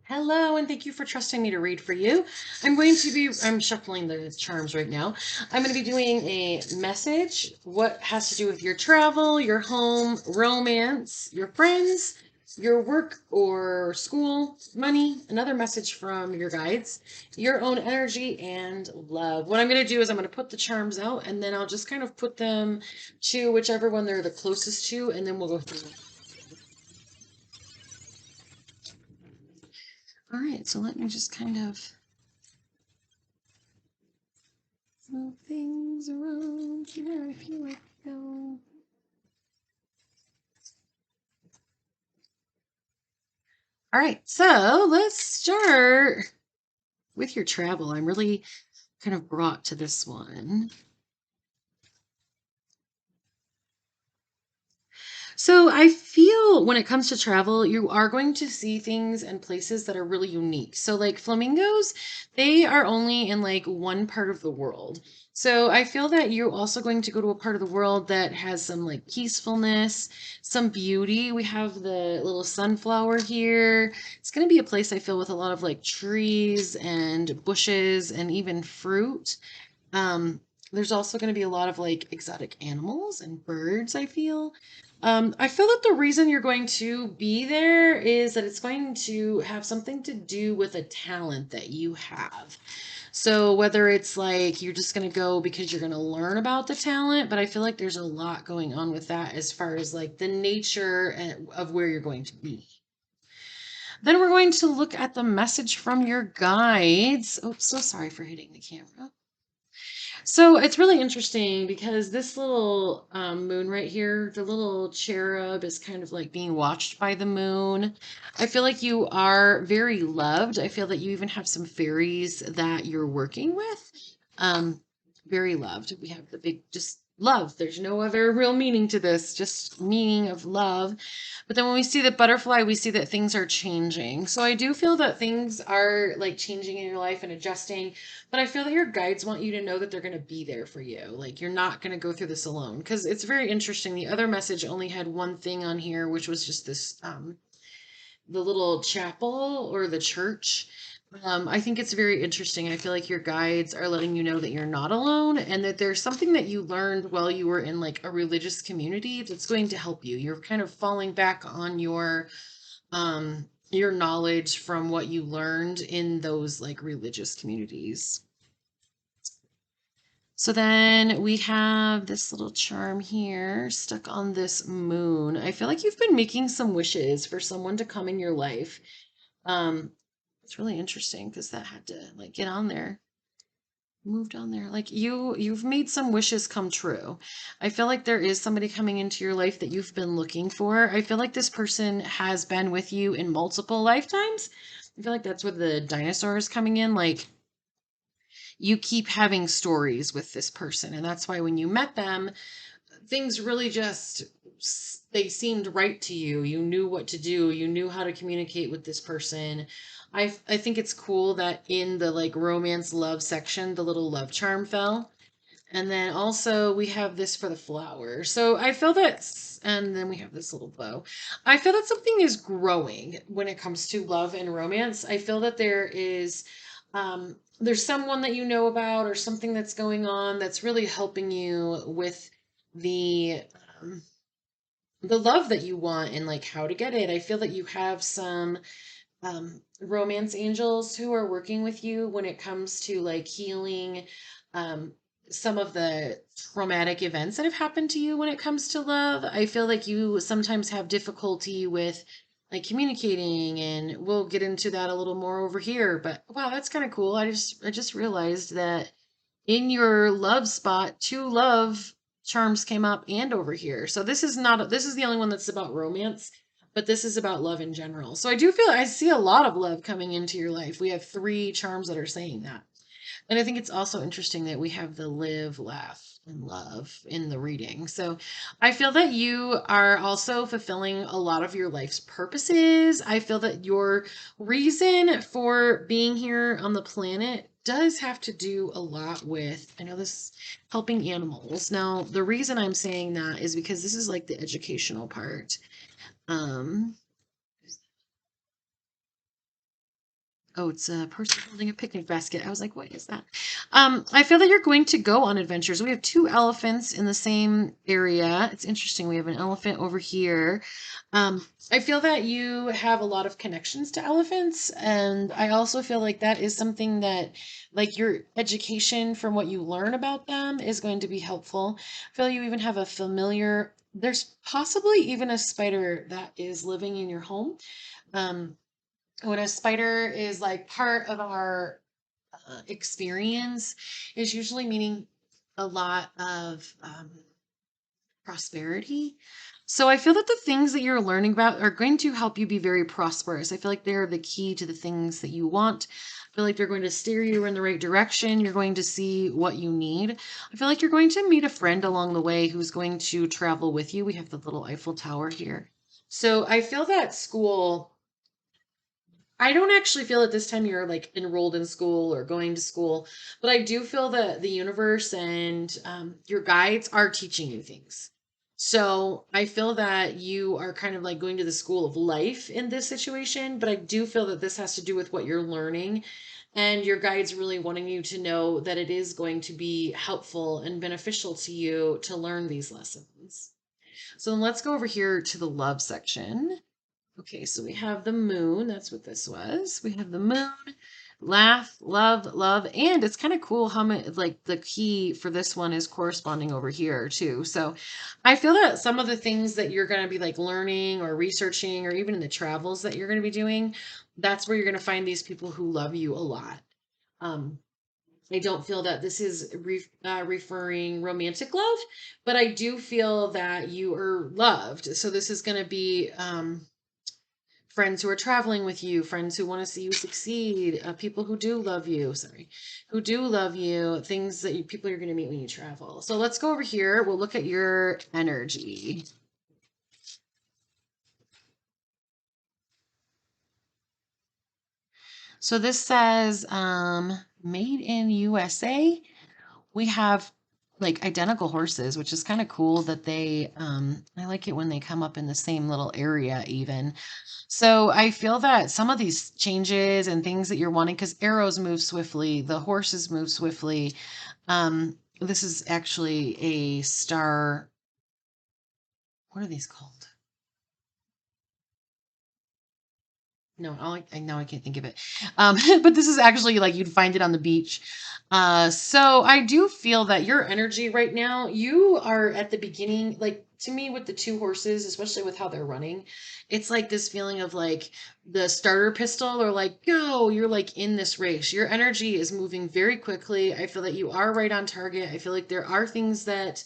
Hello, and thank you for trusting me to read for you. I'm shuffling the charms right now. I'm going to be doing a message, what has to do with your travel, your home, romance, your friends, your work or school, money, another message from your guides, your own energy, and love. What I'm going to do is I'm going to put the charms out, and then I'll just kind of put them to whichever one they're the closest to, and then we'll go through them. All right, so let me just kind of move things around here if you like to go. All right, so let's start with your travel. I'm really kind of brought to this one. So I feel when it comes to travel, you are going to see things and places that are really unique. So like flamingos, they are only in like one part of the world. So I feel that you're also going to go to a part of the world that has some like peacefulness, some beauty. We have the little sunflower here. It's going to be a place I feel with a lot of like trees and bushes and even fruit. Um, there's also going to be a lot of like exotic animals and birds, I feel. I feel that the reason you're going to be there is that it's going to have something to do with a talent that you have. So whether it's like you're just going to go because you're going to learn about the talent, but I feel like there's a lot going on with that as far as like the nature of where you're going to be. Then we're going to look at the message from your guides. Oh, so sorry for hitting the camera. So it's really interesting because this little moon right here, the little cherub is kind of like being watched by the moon. I feel like you are very loved. I feel that you even have some fairies that you're working with. Um, very loved. We have the big, just love. There's no other real meaning to this, just meaning of love. But then when we see the butterfly, we see that things are changing. So I do feel that things are like changing in your life and adjusting, but I feel that your guides want you to know that they're going to be there for you. Like you're not going to go through this alone because it's very interesting. The other message only had one thing on here, which was just this the little chapel or the church. I think it's very interesting. I feel like your guides are letting you know that you're not alone and that there's something that you learned while you were in like a religious community that's going to help you. You're kind of falling back on your knowledge from what you learned in those like religious communities. So then we have this little charm here stuck on this moon. I feel like you've been making some wishes for someone to come in your life. Um, it's really interesting because that had to like get on there, moved on there. Like you've made some wishes come true. I feel like there is somebody coming into your life that you've been looking for. I feel like this person has been with you in multiple lifetimes. I feel like that's where the dinosaur is coming in. Like you keep having stories with this person, and that's why when you met them, things really just they seemed right to you. You knew what to do. You knew how to communicate with this person. I think it's cool that in the like romance love section, the little love charm fell. And then also we have this for the flower. So I feel that, and then we have this little bow. I feel that something is growing when it comes to love and romance. I feel that there's someone that you know about or something that's going on that's really helping you with the um, the love that you want and like how to get it. I feel that you have some romance angels who are working with you when it comes to like healing um, some of the traumatic events that have happened to you when it comes to love. I feel like you sometimes have difficulty with like communicating, and we'll get into that a little more over here. But wow, that's kind of cool. I just realized that in your love spot, two love charms came up and over here. So this is the only one that's about romance, but this is about love in general. So I do feel I see a lot of love coming into your life. We have three charms that are saying that. And I think it's also interesting that we have the live, laugh, and love in the reading. So I feel that you are also fulfilling a lot of your life's purposes. I feel that your reason for being here on the planet does have to do a lot with, I know this, helping animals. Now, the reason I'm saying that is because this is like the educational part. Um, Oh, it's a person holding a picnic basket. I was like, what is that? I feel that you're going to go on adventures. We have two elephants in the same area. It's interesting. We have an elephant over here. I feel that you have a lot of connections to elephants, and I also feel like that is something that, like, your education from what you learn about them is going to be helpful. I feel you even have a familiar, there's possibly even a spider that is living in your home. Um, when a spider is like part of our experience, is usually meaning a lot of prosperity. So I feel that the things that you're learning about are going to help you be very prosperous. I feel like they're the key to the things that you want. I feel like they're going to steer you in the right direction. You're going to see what you need. I feel like you're going to meet a friend along the way who's going to travel with you. We have the little Eiffel Tower here. So I feel that school, I don't actually feel at this time you're like enrolled in school or going to school, but I do feel that the universe and your guides are teaching you things. So I feel that you are kind of like going to the school of life in this situation, but I do feel that this has to do with what you're learning, and your guides really wanting you to know that it is going to be helpful and beneficial to you to learn these lessons. So then let's go over here to the love section. Okay, so we have the moon. That's what this was. We have the moon, laugh, love, and it's kind of cool how many, like, the key for this one is corresponding over here too. So I feel that some of the things that you're going to be like learning or researching, or even in the travels that you're going to be doing, that's where you're going to find these people who love you a lot. Um, I don't feel that this is referring romantic love, but I do feel that you are loved. So this is going to be friends who are traveling with you, friends who want to see you succeed, people who do love you, sorry, who do love you, things that people you're going to meet when you travel. So let's go over here. We'll look at your energy. So this says made in USA. We have like identical horses, which is kind of cool that they I like it when they come up in the same little area even. So I feel that some of these changes and things that you're wanting, because arrows move swiftly, the horses move swiftly. This is actually a star. What are these called? No, now I can't think of it. But this is actually like you'd find it on the beach. So I do feel that your energy right now, you are at the beginning, like to me with the two horses, especially with how they're running, it's like this feeling of like the starter pistol or like go, you're like in this race. Your energy is moving very quickly. I feel that you are right on target. I feel like there are things that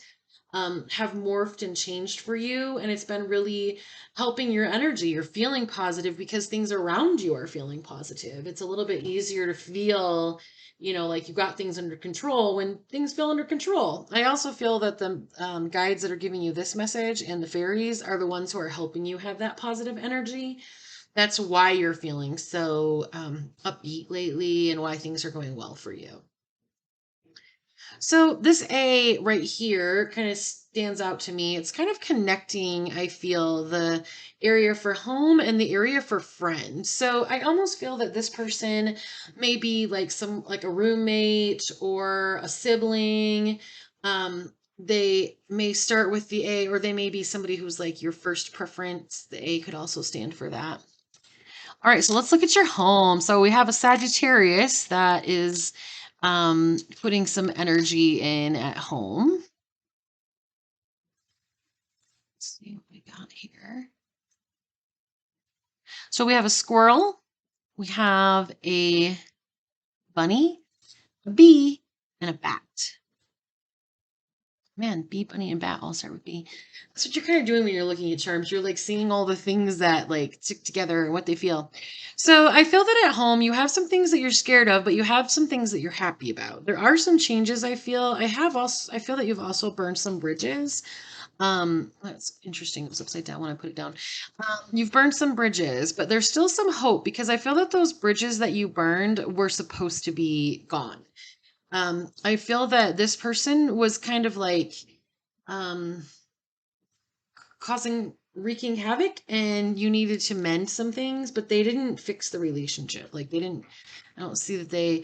have morphed and changed for you. And it's been really helping your energy. You're feeling positive because things around you are feeling positive. It's a little bit easier to feel, like you got things under control when things feel under control. I also feel that the guides that are giving you this message and the fairies are the ones who are helping you have that positive energy. That's why you're feeling so upbeat lately and why things are going well for you. So this A right here kind of stands out to me. It's kind of connecting, I feel, the area for home and the area for friends. So I almost feel that this person may be like like a roommate or a sibling. They may start with the A, or they may be somebody who's like your first preference. The A could also stand for that. All right, so let's look at your home. So we have a Sagittarius that is putting some energy in at home. Let's see what we got here. So we have a squirrel, we have a bunny, a bee, and a bat. Man, bee, bunny, and bat all start with B. That's what you're kind of doing when you're looking at charms. You're like seeing all the things that like stick together and what they feel. So I feel that at home you have some things that you're scared of, but you have some things that you're happy about. There are some changes I feel. I feel that you've also burned some bridges. That's interesting. It was upside down when I put it down. You've burned some bridges, but there's still some hope because I feel that those bridges that you burned were supposed to be gone. I feel that this person was kind of like um causing wreaking havoc and you needed to mend some things, but they didn't fix the relationship. Like they didn't, I don't see that they,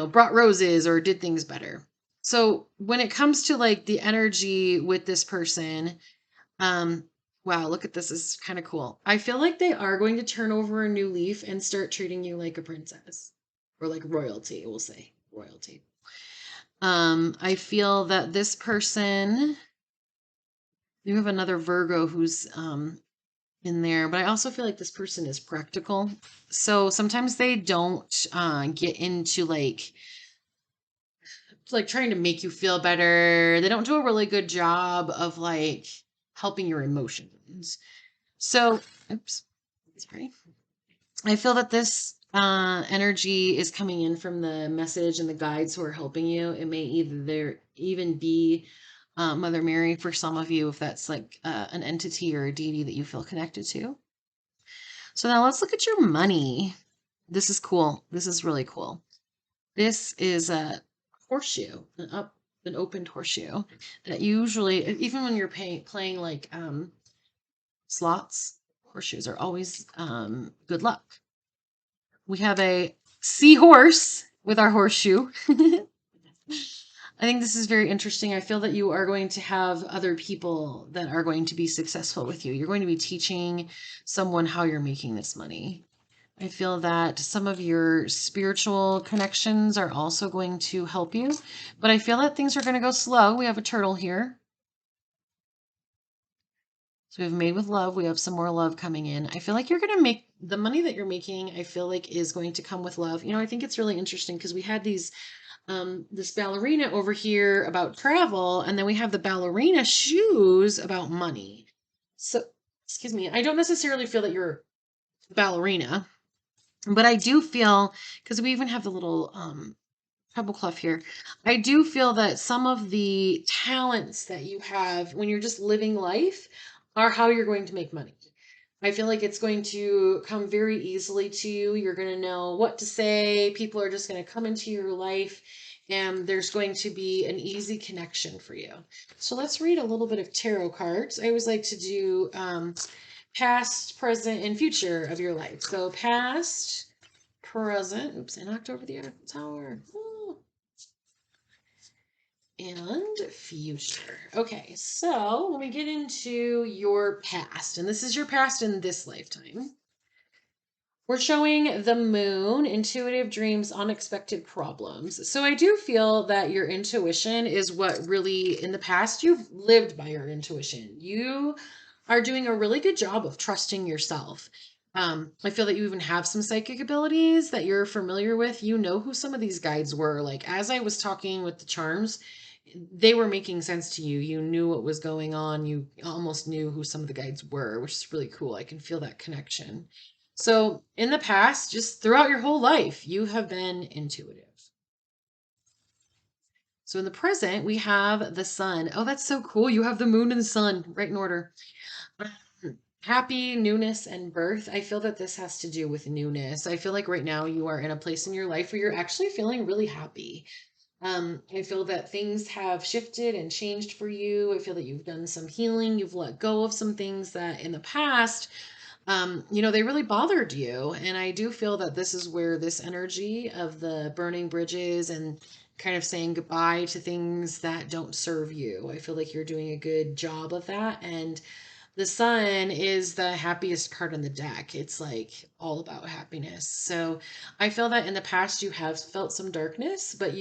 brought roses or did things better. So when it comes to like the energy with this person, um, wow, look at this. This is kind of cool. I feel like they are going to turn over a new leaf and start treating you like a princess or like royalty, we'll say royalty. I feel that this person, you have another Virgo who's in there, but I also feel like this person is practical. So sometimes they don't get into like trying to make you feel better. They don't do a really good job of like helping your emotions. So, oops, sorry. I feel that this energy is coming in from the message and the guides who are helping you. It may either there even be Mother Mary for some of you, if that's like an entity or a deity that you feel connected to. So now let's look at your money. This is cool. This is really cool. This is a horseshoe, an opened horseshoe that usually, even when you're playing like slots, horseshoes are always good luck. We have a seahorse with our horseshoe. I think this is very interesting. I feel that you are going to have other people that are going to be successful with you. You're going to be teaching someone how you're making this money. I feel that some of your spiritual connections are also going to help you, but I feel that things are going to go slow. We have a turtle here. So we have made with love. We have some more love coming in. I feel like you're going to make the money that you're making, I feel like is going to come with love. I think it's really interesting because we had this ballerina over here about travel, and then we have the ballerina shoes about money. So, excuse me, I don't necessarily feel that you're a ballerina, but I do feel, because we even have the little treble clef here, I do feel that some of the talents that you have when you're just living life are how you're going to make money. I feel like it's going to come very easily to you. You're going to know what to say. People are just going to come into your life, and there's going to be an easy connection for you. So let's read a little bit of tarot cards. I always like to do past, present, and future of your life. So past, present. Oops, I knocked over the tower. Oh, and future. Okay, so when we get into your past, and this is your past in this lifetime, we're showing the moon, intuitive dreams, unexpected problems. So I do feel that your intuition is what really, in the past, you've lived by your intuition. You are doing a really good job of trusting yourself. I feel that you even have some psychic abilities that you're familiar with. You know who some of these guides were. Like, as I was talking with the charms, they were making sense to you. You knew what was going on. You almost knew who some of the guides were, which is really cool. I can feel that connection. So, in the past, just throughout your whole life, you have been intuitive. So, in the present, we have the sun. Oh, that's so cool. You have the moon and the sun right in order. Happy newness and birth. I feel that this has to do with newness. I feel like right now you are in a place in your life where you're actually feeling really happy. I feel that things have shifted and changed for you. I feel that you've done some healing. You've let go of some things that in the past, they really bothered you. And I do feel that this is where this energy of the burning bridges and kind of saying goodbye to things that don't serve you. I feel like you're doing a good job of that. And the sun is the happiest card on the deck. It's like all about happiness. So I feel that in the past you have felt some darkness, but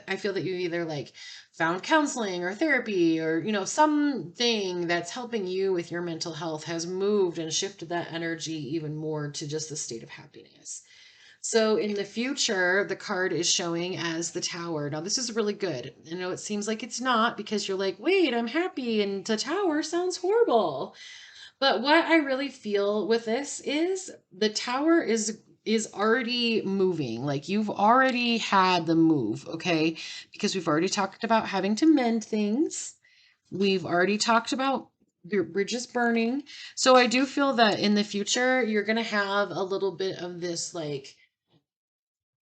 I feel that you either like found counseling or therapy or, something that's helping you with your mental health has moved and shifted that energy even more to just a state of happiness. So in the future, the card is showing as the tower. Now, this is really good. I know it seems like it's not because you're like, wait, I'm happy, and the tower sounds horrible. But what I really feel with this is the tower is already moving. Like you've already had the move, okay? Because we've already talked about having to mend things. We've already talked about your bridges burning. So I do feel that in the future, you're going to have a little bit of this like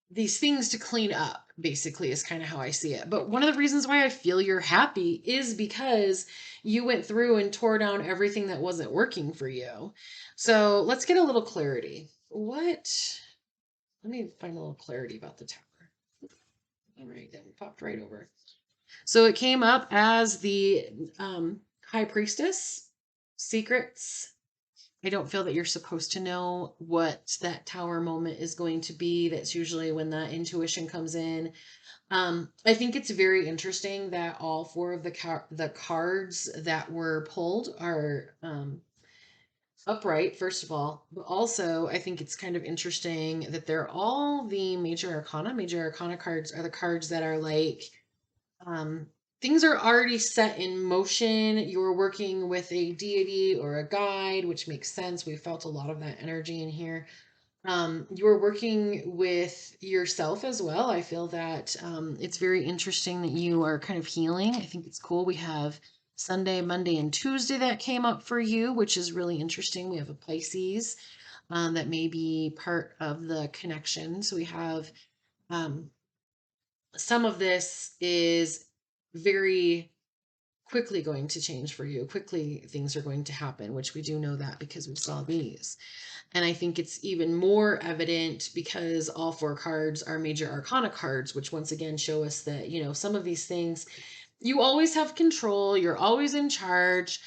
these things to clean up. basically, is kind of how I see it. But one of the reasons why I feel you're happy is because you went through and tore down everything that wasn't working for you. So let's get a little clarity. Let me find a little clarity about the tower. All right, then popped right over. So it came up as the high priestess, secrets. I don't feel that you're supposed to know what that tower moment is going to be. That's usually when that intuition comes in. I think it's very interesting that all four of the cards that were pulled are upright, first of all, but also I think it's kind of interesting that they're all the major arcana. Major arcana cards are the cards that are like um, things are already set in motion. You're working with a deity or a guide, which makes sense. We felt a lot of that energy in here. You're working with yourself as well. I feel that it's very interesting that you are kind of healing. I think it's cool. We have Sunday, Monday, and Tuesday that came up for you, which is really interesting. We have a Pisces that may be part of the connection. So we have um, some of this is very quickly going to change for you. Quickly things are going to happen, which we do know that because we saw these. And I think it's even more evident because all four cards are major arcana cards, which once again show us that, some of these things you always have control, you're always in charge.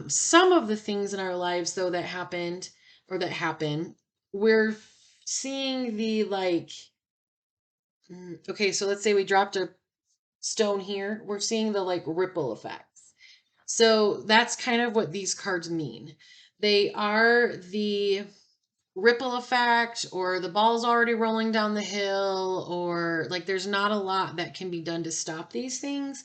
Some of the things in our lives, though, that happened or that happen, we're seeing the like, okay, so let's say we dropped a stone here, we're seeing the like ripple effects. So that's kind of what these cards mean. They are the ripple effect, or the ball's already rolling down the hill, or like there's not a lot that can be done to stop these things.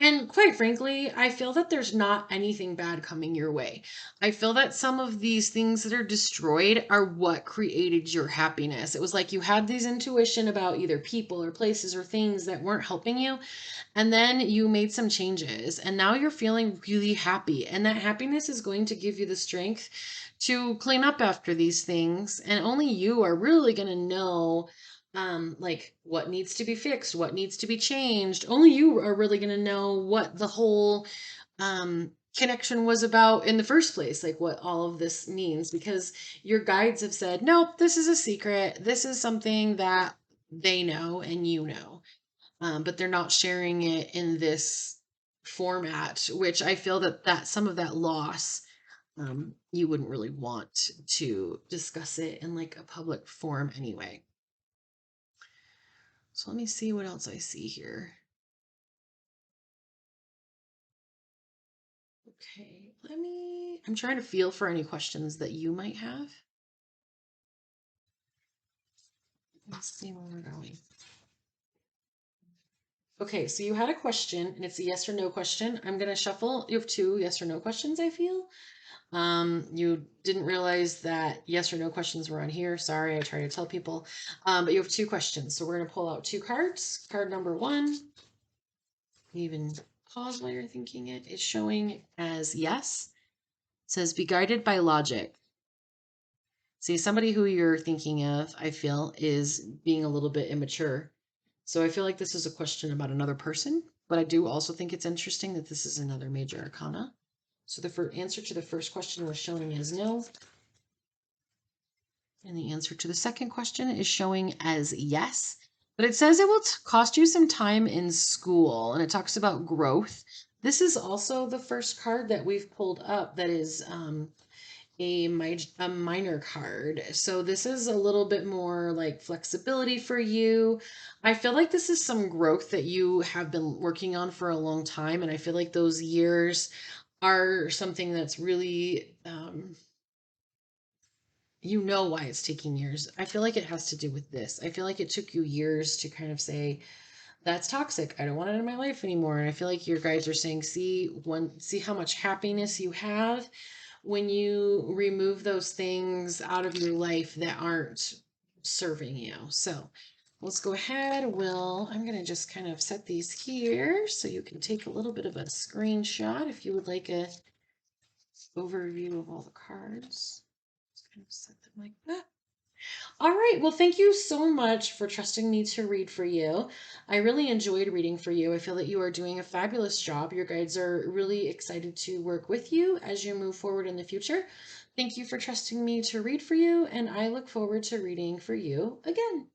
And quite frankly, I feel that there's not anything bad coming your way. I feel that some of these things that are destroyed are what created your happiness. It was like you had these intuition about either people or places or things that weren't helping you, and then you made some changes, and now you're feeling really happy. And that happiness is going to give you the strength to clean up after these things. And only you are really going to know like what needs to be fixed, what needs to be changed. Only you are really going to know what the whole connection was about in the first place, like what all of this means, because your guides have said, nope, this is a secret. This is something that they know and you know, but they're not sharing it in this format, which I feel that some of that loss, you wouldn't really want to discuss it in like a public forum anyway. So let me see what else I see here. Okay, I'm trying to feel for any questions that you might have. Let's see where we're going. Okay, so you had a question and it's a yes or no question. I'm going to shuffle. You have two yes or no questions, I feel. You didn't realize that yes or no questions were on here. Sorry, I try to tell people. But you have two questions. So we're going to pull out two cards. Card number one, even pause while you're thinking it, is showing as yes. It says, be guided by logic. See, somebody who you're thinking of, I feel, is being a little bit immature. So I feel like this is a question about another person, but I do also think it's interesting that this is another major arcana. So the answer to the first question was showing as no. And the answer to the second question is showing as yes. But it says it will cost you some time in school, and it talks about growth. This is also the first card that we've pulled up that is a minor card. So this is a little bit more like flexibility for you. I feel like this is some growth that you have been working on for a long time, and I feel like those years are something that's really you know why it's taking years. I feel like it has to do with this. I feel like it took you years to kind of say, that's toxic. I don't want it in my life anymore. And I feel like your guys are saying, see how much happiness you have when you remove those things out of your life that aren't serving you. So let's go ahead. I'm going to just kind of set these here so you can take a little bit of a screenshot if you would like a overview of all the cards. Just kind of set them like that. All right. Well, thank you so much for trusting me to read for you. I really enjoyed reading for you. I feel that you are doing a fabulous job. Your guides are really excited to work with you as you move forward in the future. Thank you for trusting me to read for you, and I look forward to reading for you again.